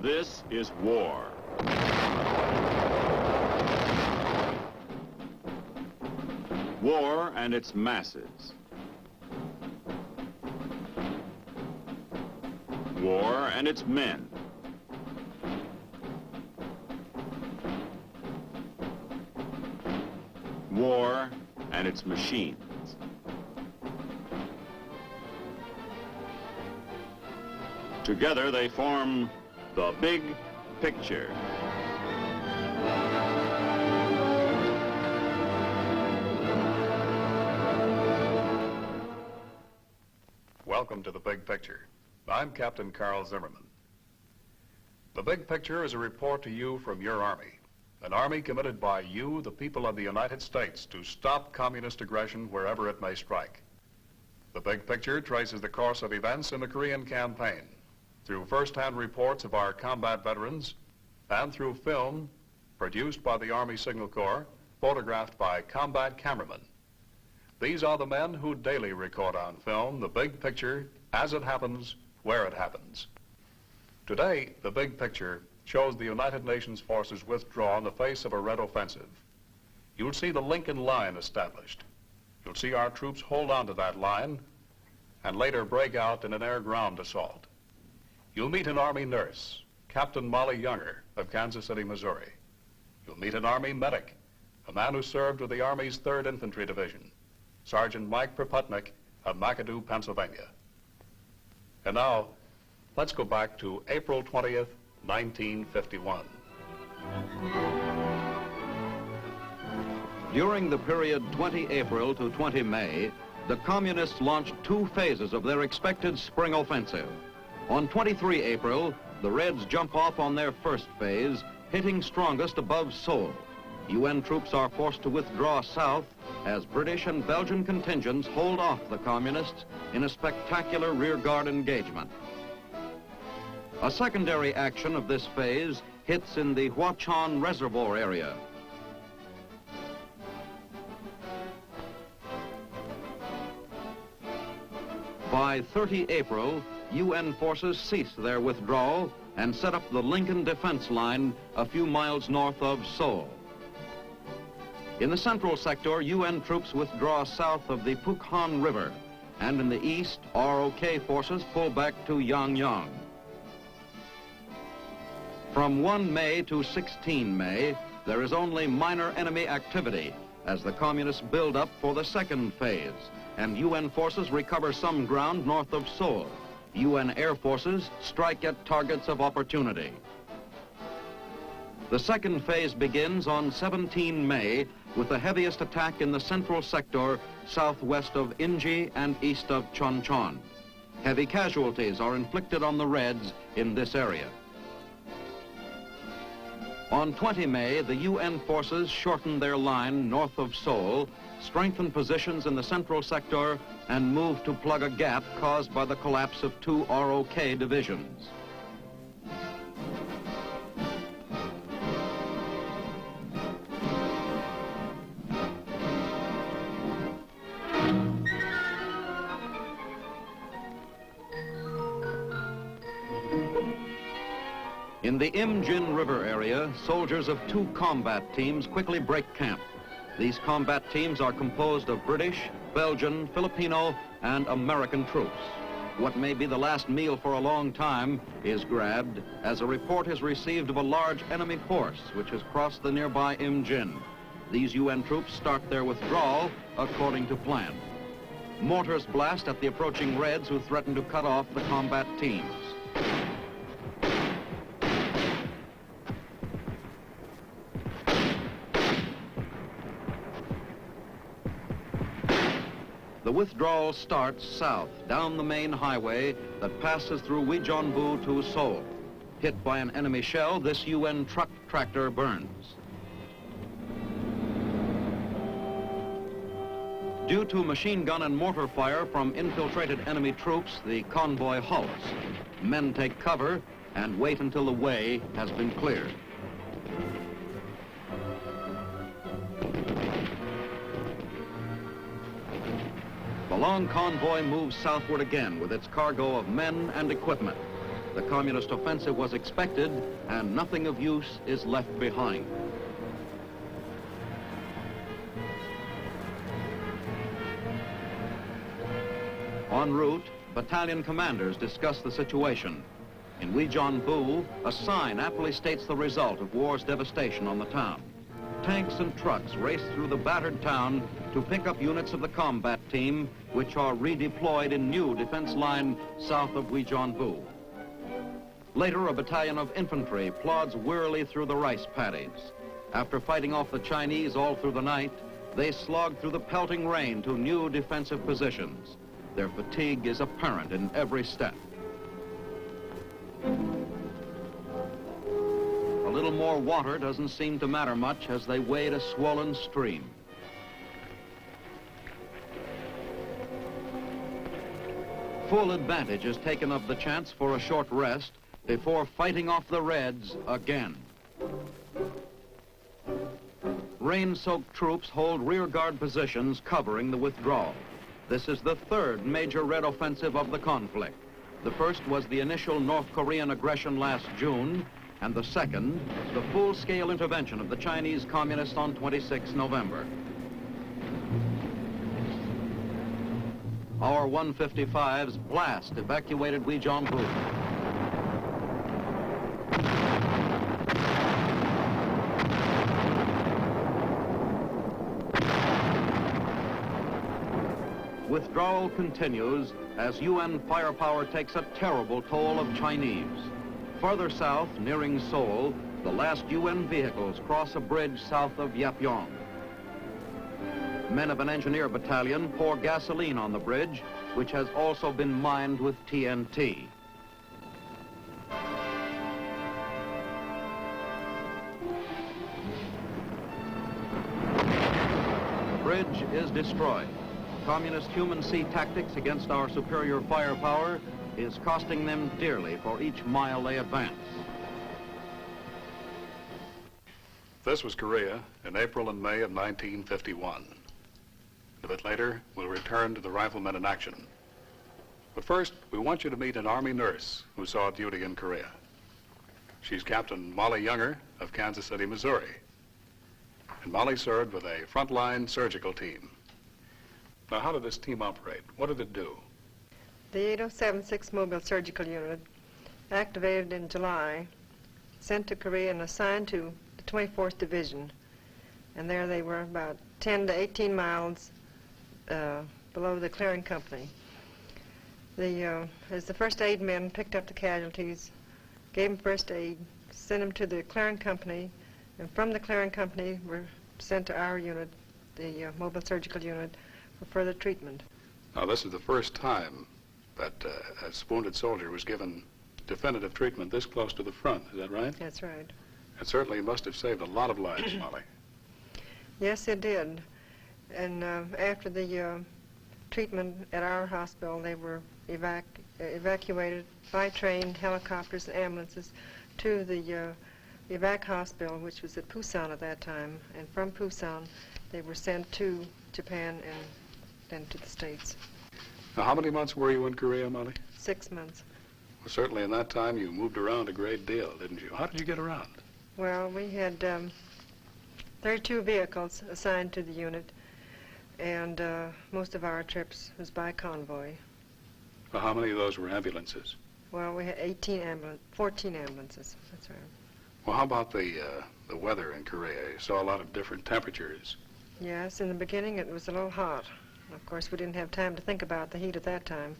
This is war. War and its masses. War and its men. War and its machines. Together they form the big picture. Welcome to the Big Picture. I'm Captain Carl Zimmerman. The Big Picture is a report to you from your Army, an Army committed by you, the people of the United States, to stop communist aggression wherever it may strike. The Big Picture traces the course of events in the Korean campaign through first-hand reports of our combat veterans and through film produced by the Army Signal Corps, photographed by combat cameramen. These are the men who daily record on film the big picture as it happens, where it happens. Today, the big picture shows the United Nations forces withdraw in the face of a Red offensive. You'll see the Lincoln Line established. You'll see our troops hold on to that line and later break out in an air-ground assault. You'll meet an Army nurse, Captain Molly Younger of Kansas City, Missouri. You'll meet an Army medic, a man who served with the Army's 3rd Infantry Division, Sergeant Mike Proputnik of McAdoo, Pennsylvania. And now, let's go back to April 20th, 1951. During the period 20 April to 20 May, the Communists launched 2 phases of their expected spring offensive. On 23 April, the Reds jump off on their first phase, hitting strongest above Seoul. UN troops are forced to withdraw south as British and Belgian contingents hold off the Communists in a spectacular rearguard engagement. A secondary action of this phase hits in the Hwachon Reservoir area. By 30 April, UN forces cease their withdrawal and set up the Lincoln Defense Line a few miles north of Seoul. In the central sector, UN troops withdraw south of the Pukhan River, and in the east, ROK forces pull back to Yangyang. From 1 May to 16 May, there is only minor enemy activity as the Communists build up for the second phase, and UN forces recover some ground north of Seoul. UN air forces strike at targets of opportunity. The second phase begins on 17 May with the heaviest attack in the central sector southwest of Inji and east of Chonchon. Heavy casualties are inflicted on the Reds in this area. On 20 May, the UN forces shorten their line north of Seoul, strengthen positions in the central sector, and move to plug a gap caused by the collapse of 2 ROK divisions. In the Imjin River area, soldiers of 2 combat teams quickly break camp. These combat teams are composed of British, Belgian, Filipino, and American troops. What may be the last meal for a long time is grabbed as a report is received of a large enemy force which has crossed the nearby Imjin. These UN troops start their withdrawal according to plan. Mortars blast at the approaching Reds who threaten to cut off the combat teams. The withdrawal starts south, down the main highway that passes through Uijeonbu to Seoul. Hit by an enemy shell, this UN truck tractor burns. Due to machine gun and mortar fire from infiltrated enemy troops, the convoy halts. Men take cover and wait until the way has been cleared. The long convoy moves southward again with its cargo of men and equipment. The communist offensive was expected, and nothing of use is left behind. En route, battalion commanders discuss the situation. In Weijianbu, a sign aptly states the result of war's devastation on the town. Tanks and trucks race through the battered town to pick up units of the combat team, which are redeployed in new defense line south of Weijianbu. Later, a battalion of infantry plods wearily through the rice paddies. After fighting off the Chinese all through the night, they slog through the pelting rain to new defensive positions. Their fatigue is apparent in every step. A little more water doesn't seem to matter much as they wade a swollen stream. Full advantage is taken of the chance for a short rest before fighting off the Reds again. Rain-soaked troops hold rearguard positions covering the withdrawal. This is the third major Red offensive of the conflict. The first was the initial North Korean aggression last June, and the second, the full-scale intervention of the Chinese Communists on 26 November. Our 155's blast evacuated Weijianbu. Withdrawal continues as UN firepower takes a terrible toll of Chinese. Further south, nearing Seoul, the last UN vehicles cross a bridge south of Yapyong. Men of an engineer battalion pour gasoline on the bridge, which has also been mined with TNT. The bridge is destroyed. Communist human sea tactics against our superior firepower is costing them dearly for each mile they advance. This was Korea in April and May of 1951. A bit later, we'll return to the riflemen in action. But first, we want you to meet an Army nurse who saw duty in Korea. She's Captain Molly Younger of Kansas City, Missouri. And Molly served with a frontline surgical team. Now, how did this team operate? What did it do? The 8076 Mobile Surgical Unit, activated in July, sent to Korea and assigned to the 24th Division. And there they were about 10 to 18 miles below the clearing company. As the first aid men picked up the casualties, gave them first aid, sent them to the clearing company, and from the clearing company were sent to our unit, the Mobile Surgical Unit, for further treatment. Now, this is the first time that a wounded soldier was given definitive treatment this close to the front. Is that right? That's right. It certainly must have saved a lot of lives, Molly. Yes, it did. And after the treatment at our hospital, they were evacuated by train, helicopters, and ambulances to the evac hospital, which was at Busan at that time. And from Busan, they were sent to Japan and then to the States. Now, how many months were you in Korea, Molly? 6 months. Well, certainly in that time you moved around a great deal, didn't you? How did you get around? Well, we had 32 vehicles assigned to the unit, and most of our trips was by convoy. Well, how many of those were ambulances? Well, we had 14 ambulances. That's right. Well, how about the weather in Korea? You saw a lot of different temperatures. Yes, in the beginning it was a little hot. Of course, we didn't have time to think about the heat at that time.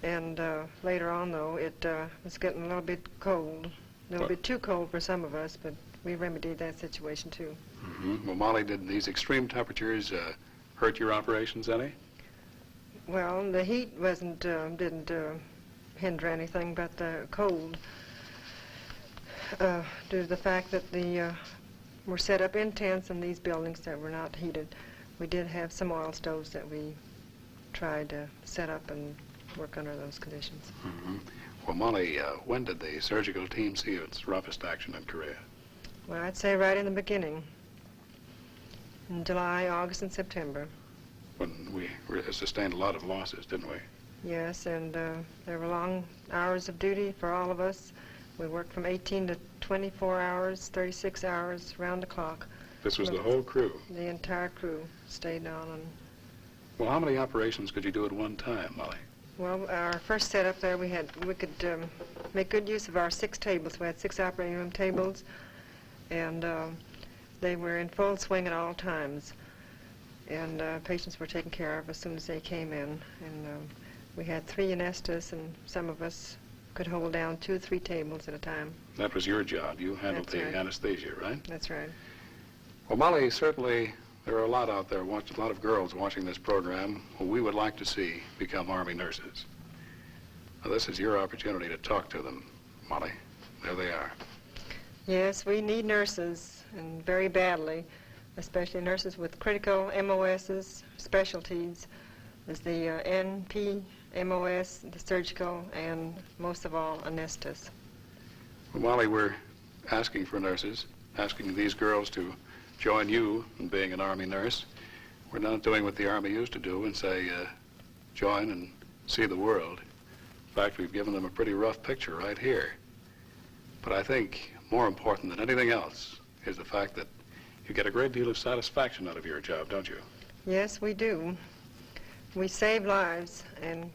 And later on, though, it was getting a little bit cold. A little bit too cold for some of us, but we remedied that situation, too. Mm-hmm. Well, Molly, did these extreme temperatures hurt your operations any? Well, the heat didn't hinder anything, but the cold, due to the fact that we're set up in tents in these buildings that were not heated. We did have some oil stoves that we tried to set up and work under those conditions. Mm-hmm. Well, Molly, when did the surgical team see its roughest action in Korea? Well, I'd say right in the beginning, in July, August, and September. When we sustained a lot of losses, didn't we? Yes, and there were long hours of duty for all of us. We worked from 18 to 24 hours, 36 hours, round the clock. This was the whole crew? The entire crew stayed on. And Well, how many operations could you do at one time, Molly? well, our first setup there, we could make good use of our 6 tables. We had 6 operating room tables, and they were in full swing at all times. And patients were taken care of as soon as they came in. And we had 3 anesthetists, and some of us could hold down 2 or 3 tables at a time. That was your job. You handled That's the right. anesthesia, right? That's right. Well, Molly, certainly there are a lot out there, a lot of girls watching this program who we would like to see become Army nurses. Now, this is your opportunity to talk to them, Molly. There they are. Yes, we need nurses, and very badly, especially nurses with critical MOSs, specialties, as the NP, MOS, the surgical, and most of all, anesthetists. Well, Molly, we're asking for nurses, asking these girls to join you in being an Army nurse. We're not doing what the Army used to do and say, join and see the world. In fact, we've given them a pretty rough picture right here. But I think more important than anything else is the fact that you get a great deal of satisfaction out of your job, don't you? Yes, we do. We save lives, and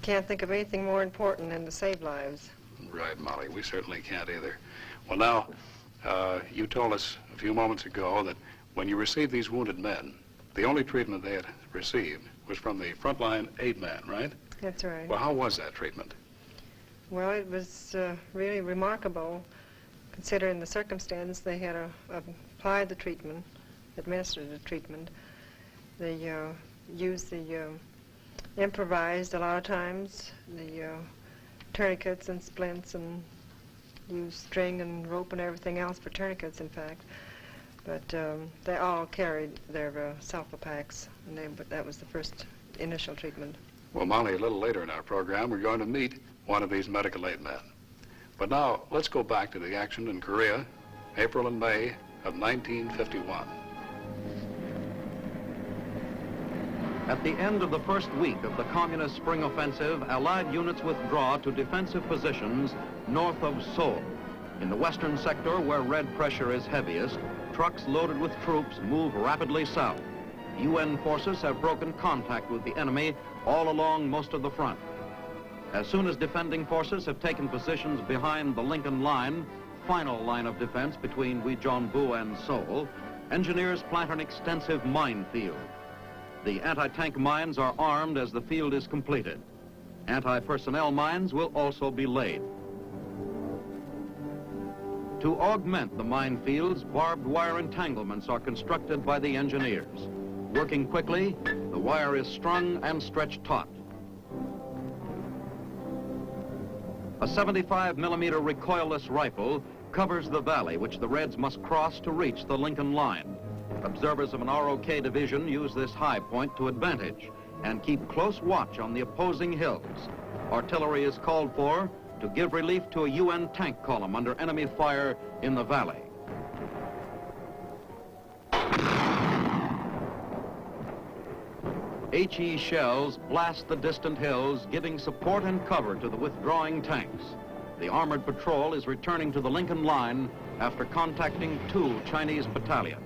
can't think of anything more important than to save lives. Right, Molly. We certainly can't either. Well, now, you told us a few moments ago that when you received these wounded men, the only treatment they had received was from the frontline aid man, right? That's right. Well, how was that treatment? Well, it was really remarkable, considering the circumstance. They had applied the treatment, administered the treatment. They used the improvised a lot of times, the tourniquets and splints, and used string and rope and everything else for tourniquets, in fact. But they all carried their sulfa-packs, and that was the first initial treatment. Well, Molly, a little later in our program, we're going to meet one of these medical aid men. But now, let's go back to the action in Korea, April and May of 1951. At the end of the first week of the Communist Spring Offensive, Allied units withdraw to defensive positions north of Seoul. In the western sector, where red pressure is heaviest, trucks loaded with troops move rapidly south. UN forces have broken contact with the enemy all along most of the front. As soon as defending forces have taken positions behind the Lincoln Line, final line of defense between Uijeonbu and Seoul, engineers plant an extensive minefield. The anti-tank mines are armed as the field is completed. Anti-personnel mines will also be laid. To augment the minefields, barbed wire entanglements are constructed by the engineers. Working quickly, the wire is strung and stretched taut. A 75-millimeter recoilless rifle covers the valley which the Reds must cross to reach the Lincoln Line. Observers of an ROK division use this high point to advantage and keep close watch on the opposing hills. Artillery is called for to give relief to a UN tank column under enemy fire in the valley. HE shells blast the distant hills, giving support and cover to the withdrawing tanks. The armored patrol is returning to the Lincoln Line after contacting 2 Chinese battalions.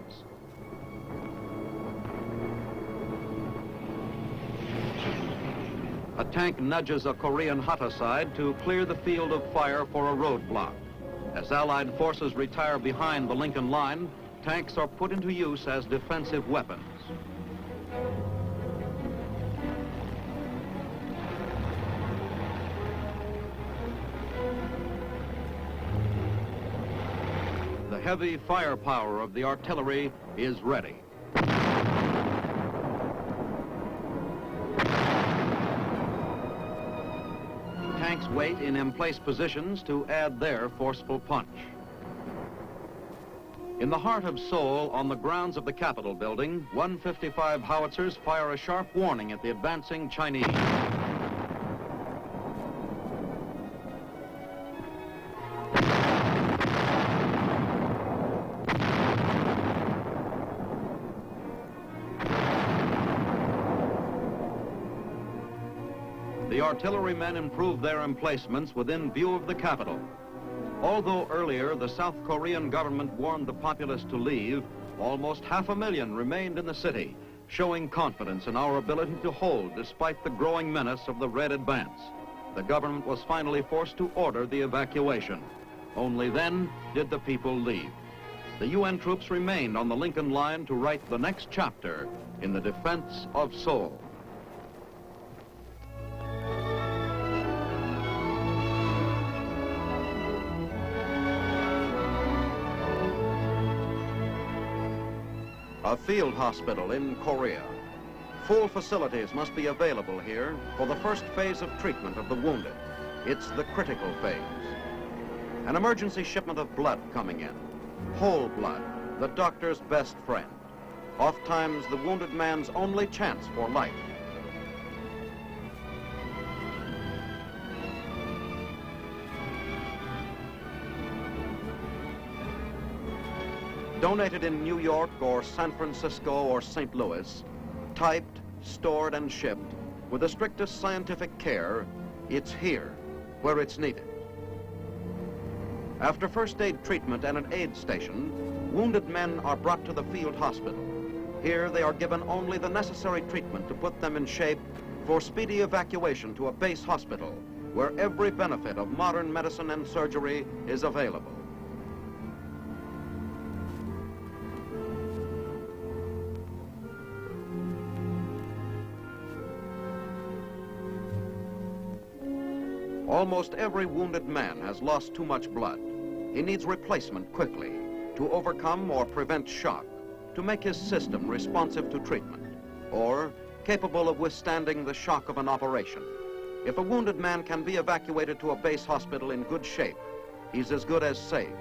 A tank nudges a Korean hut aside to clear the field of fire for a roadblock. As Allied forces retire behind the Lincoln Line, tanks are put into use as defensive weapons. The heavy firepower of the artillery is ready. Tanks wait in emplaced positions to add their forceful punch. In the heart of Seoul, on the grounds of the Capitol building, 155 howitzers fire a sharp warning at the advancing Chinese. the artillerymen improved their emplacements within view of the capital. Although earlier the South Korean government warned the populace to leave, almost 500,000 remained in the city, showing confidence in our ability to hold despite the growing menace of the Red advance. The government was finally forced to order the evacuation. Only then did the people leave. The UN troops remained on the Lincoln Line to write the next chapter in the defense of Seoul. A field hospital in Korea. Full facilities must be available here for the first phase of treatment of the wounded. It's the critical phase. An emergency shipment of blood coming in. Whole blood, the doctor's best friend. Oftentimes the wounded man's only chance for life. Donated in New York or San Francisco or St. Louis, typed, stored, and shipped with the strictest scientific care, it's here, where it's needed. After first aid treatment and an aid station, wounded men are brought to the field hospital. Here they are given only the necessary treatment to put them in shape for speedy evacuation to a base hospital, where every benefit of modern medicine and surgery is available. Almost every wounded man has lost too much blood. He needs replacement quickly to overcome or prevent shock, to make his system responsive to treatment, or capable of withstanding the shock of an operation. If a wounded man can be evacuated to a base hospital in good shape, he's as good as saved.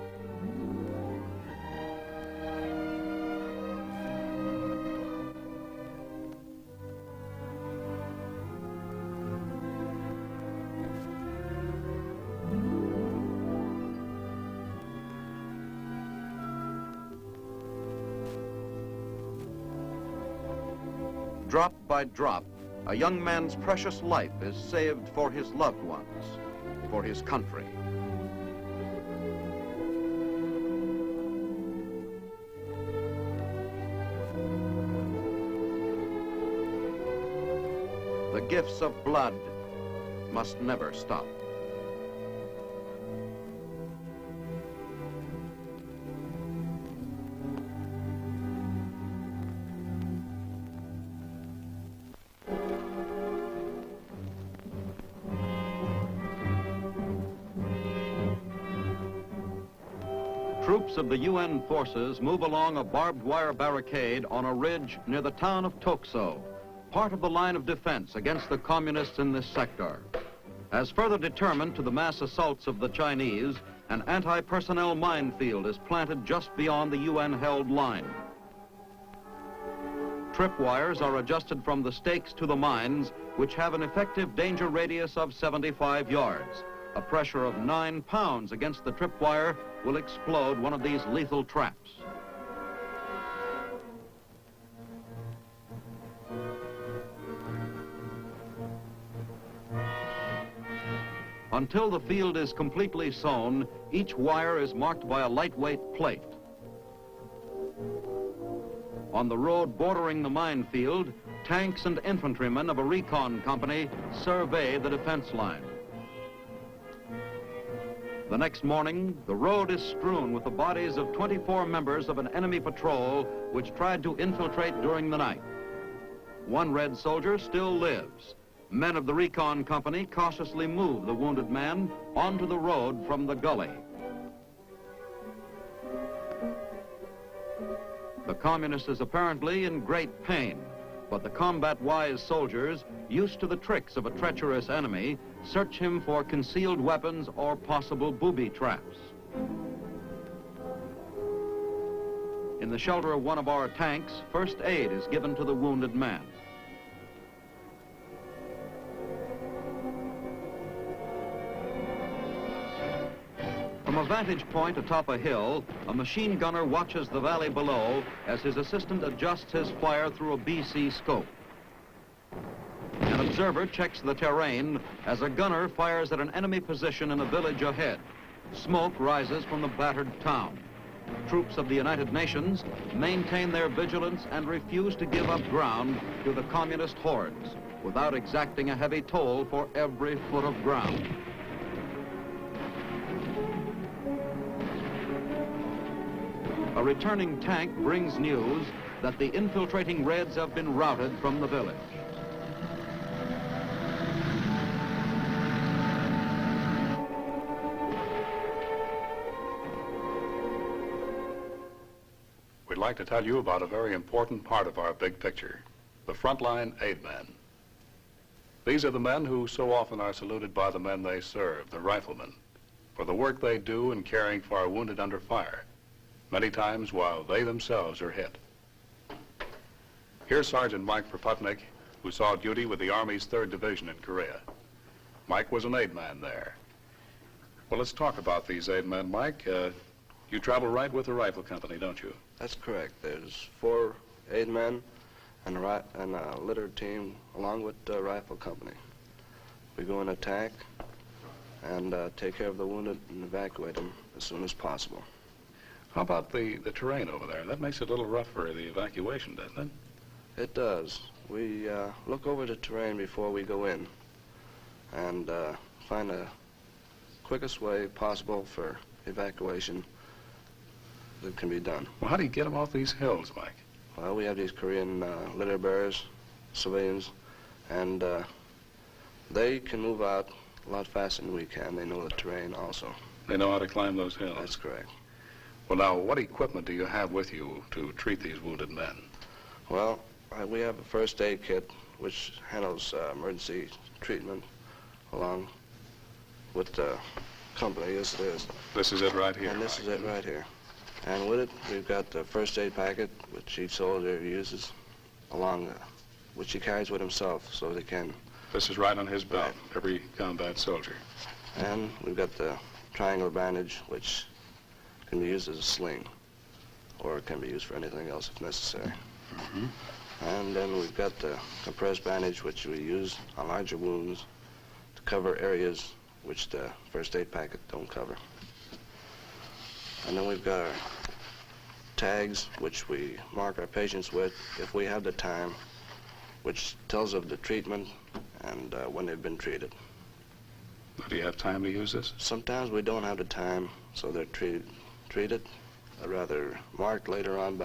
Drop by drop, a young man's precious life is saved for his loved ones, for his country. The gifts of blood must never stop. Troops of the UN forces move along a barbed wire barricade on a ridge near the town of Tokso, part of the line of defense against the communists in this sector. As further determined to the mass assaults of the Chinese, an anti-personnel minefield is planted just beyond the UN-held line. Tripwires are adjusted from the stakes to the mines, which have an effective danger radius of 75 yards. A pressure of 9 pounds against the tripwire will explode one of these lethal traps. Until the field is completely sown, each wire is marked by a lightweight plate. On the road bordering the minefield, tanks and infantrymen of a recon company survey the defense line. The next morning, the road is strewn with the bodies of 24 members of an enemy patrol which tried to infiltrate during the night. One Red soldier still lives. Men of the recon company cautiously move the wounded man onto the road from the gully. The communist is apparently in great pain, but the combat-wise soldiers, used to the tricks of a treacherous enemy, search him for concealed weapons or possible booby traps. In the shelter of one of our tanks, first aid is given to the wounded man. From a vantage point atop a hill, a machine gunner watches the valley below as his assistant adjusts his fire through a BC scope. And observer checks the terrain as a gunner fires at an enemy position in a village ahead. Smoke rises from the battered town. Troops of the United Nations maintain their vigilance and refuse to give up ground to the communist hordes without exacting a heavy toll for every foot of ground. A returning tank brings news that the infiltrating Reds have been routed from the village. We'd like to tell you about a very important part of our big picture, the frontline aid men. These are the men who so often are saluted by the men they serve, the riflemen, for the work they do in caring for our wounded under fire, many times while they themselves are hit. Here's Sergeant Mike Proputnik, who saw duty with the Army's 3rd Division in Korea. Mike was an aid man there. Well, let's talk about these aid men, Mike. You travel right with the rifle company, don't you? That's correct. There's 4 aid men and a litter team along with the rifle company. We go and attack and take care of the wounded and evacuate them as soon as possible. How about the terrain over there? That makes it a little rough for the evacuation, doesn't it? It does. We look over the terrain before we go in and find the quickest way possible for evacuation that can be done. Well, how do you get them off these hills, Mike? Well, we have these Korean litter bearers, civilians, and they can move out a lot faster than we can. They know the terrain also. They know how to climb those hills? That's correct. Well, now, what equipment do you have with you to treat these wounded men? Well, we have a first aid kit which handles emergency treatment along with the company. Yes, it is. This is it right here, And this Mike. is it right here. And with it, we've got the first aid packet, which each soldier uses, which he carries with himself so they can. This is right on his belt, Right. every combat soldier. And we've got the triangular bandage, which can be used as a sling, or it can be used for anything else if necessary. Mm-hmm. And then we've got the compressed bandage, which we use on larger wounds to cover areas which the first aid packet don't cover. And then we've got our tags, which we mark our patients with if we have the time, which tells of the treatment and when they've been treated. Do you have time to use this? Sometimes we don't have the time, so they're treated, or rather marked later on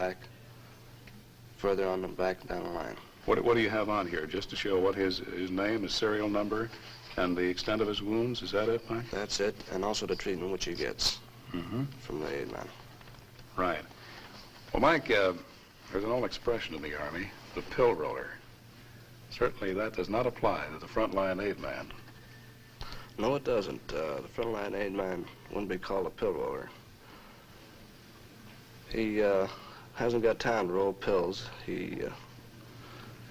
further on back down the line. What do you have on here, just to show what his name, his serial number, and the extent of his wounds? Is that it, Mike? That's it, and also the treatment which he gets from the aid man. Right. Well, Mike, there's an old expression in the Army, the pill roller. Certainly that does not apply to the frontline aid man. No, it doesn't. The frontline aid man wouldn't be called a pill roller. He hasn't got time to roll pills. He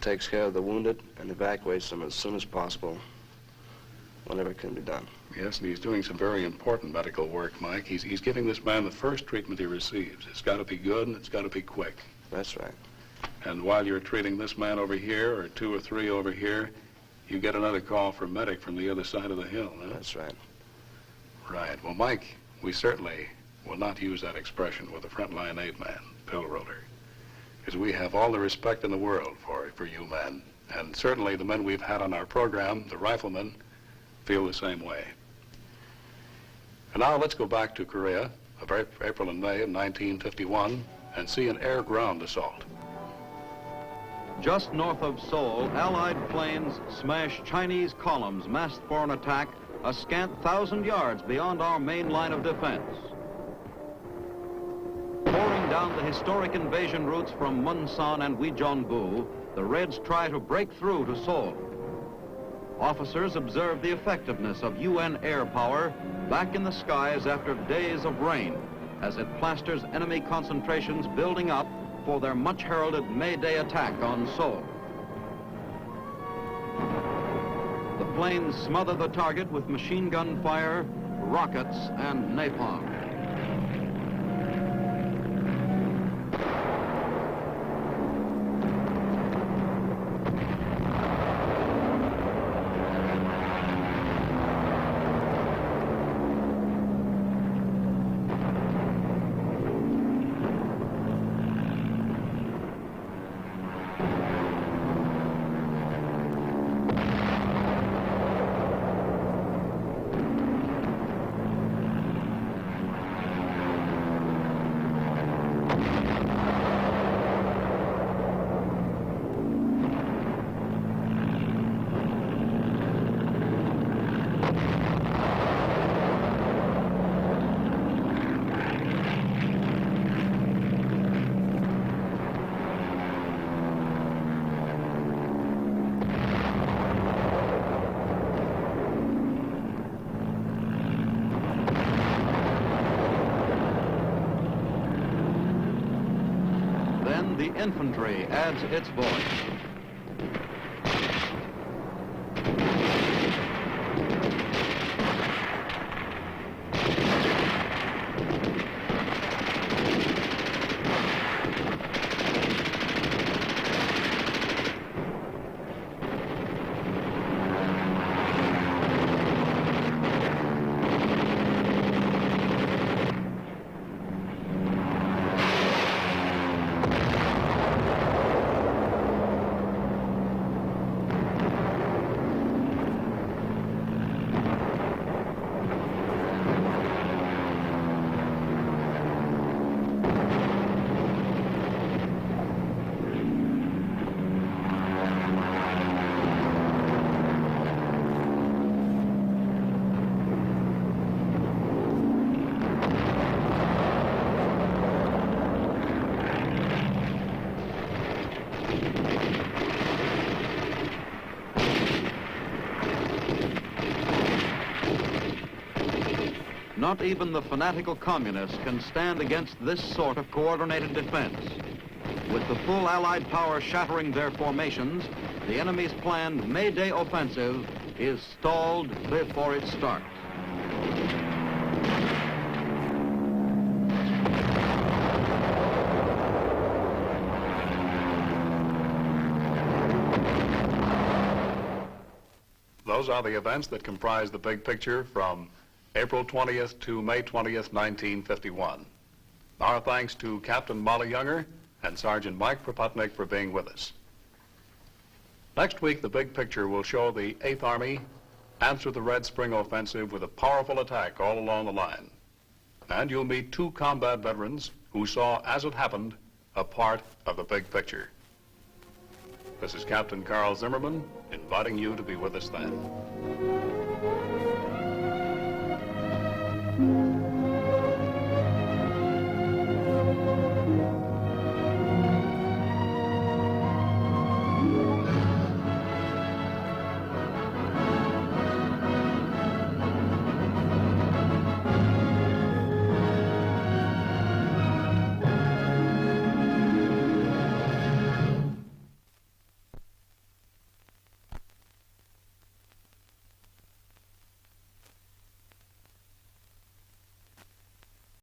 takes care of the wounded and evacuates them as soon as possible, whenever it can be done. Yes, and he's doing some very important medical work, Mike. He's giving this man the first treatment he receives. It's got to be good and it's got to be quick. That's right. And while you're treating this man over here, or 2 or 3 over here, you get another call for medic from the other side of the hill, huh? That's right. Right. Well, Mike, we certainly will not use that expression with a frontline aid man, pill roller, because we have all the respect in the world for you men. And certainly the men we've had on our program, the riflemen, feel the same way. And now let's go back to Korea of April and May of 1951 and see an air-ground assault. Just north of Seoul, Allied planes smashed Chinese columns massed for an attack a scant 1,000 yards beyond our main line of defense. Pouring down the historic invasion routes from Munsan and Uijeongbu, the Reds try to break through to Seoul. Officers observe the effectiveness of UN air power back in the skies after days of rain as it plasters enemy concentrations building up for their much-heralded May Day attack on Seoul. The planes smother the target with machine gun fire, rockets, and napalm. infantry adds its voice. Not even the fanatical communists can stand against this sort of coordinated defense. With the full Allied power shattering their formations, the enemy's planned May Day offensive is stalled before it starts. Those are the events that comprise the big picture from April 20th to May 20th, 1951. Our thanks to Captain Molly Younger and Sergeant Mike Proputnik for being with us. Next week, the big picture will show the 8th Army answer the Red Spring Offensive with a powerful attack all along the line. And you'll meet 2 combat veterans who saw, as it happened, a part of the big picture. This is Captain Carl Zimmerman inviting you to be with us then.